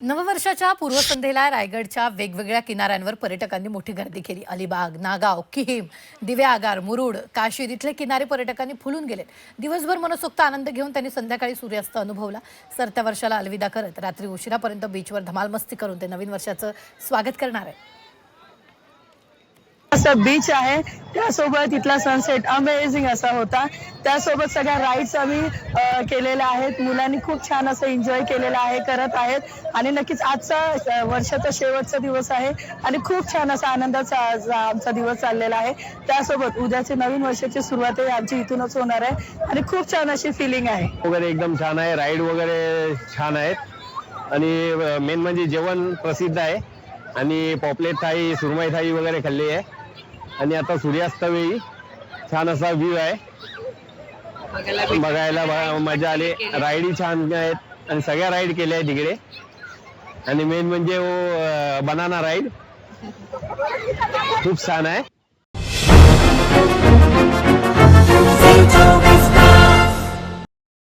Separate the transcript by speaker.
Speaker 1: नववर्षाच्या पूर्वसंध्येला रायगडच्या वेगवेगळ्या किनाऱ्यांवर पर्यटकांनी मोठी गर्दी केली। अलिबाग, नागाव, किहीम, दिवेआगार, मुरुड, काशीद इथले किनारे पर्यटकांनी फुलून गेले। दिवसभर मनसोक्त आनंद घेऊन त्यांनी संध्याकाळी सूर्यास्त अनुभवला। सरत्या वर्षाला अलविदा करत रात्री उशिरापर्यंत बीचवर धमाल मस्ती करून ते नवीन वर्षाचं स्वागत करणार आहेत।
Speaker 2: असं बीच आहे, त्यासोबत इथला सनसेट अमेझिंग असा होता। त्यासोबत सगळ्या राईड्स आम्ही केलेल्या आहेत। मुलांनी खूप छान असं एन्जॉय केलेलं आहे, करत आहेत आणि नक्कीच आजचा वर्षाचा शेवटचा दिवस आहे आणि खूप छान असा आनंदाचा आज आमचा दिवस चाललेला आहे। त्यासोबत उद्याची नवीन वर्षाची सुरुवात आमची इथूनच होणार आहे आणि खूप छान अशी फिलिंग आहे।
Speaker 3: वगैरे एकदम छान आहे, राईड वगैरे छान आहेत आणि मेन म्हणजे जेवण प्रसिद्ध आहे आणि पॉपलेट थाळी, सुरमई थाळी वगैरे खाल्ली आहे आणि आता सूर्यास्त वेळी छान असा व्ह्यू आहे, बघायला मजा आली। राईडी छान आहेत आणि सगळ्या राईड केल्या आहेत तिकडे आणि मेन म्हणजे बनाना राईड खूप छान आहे।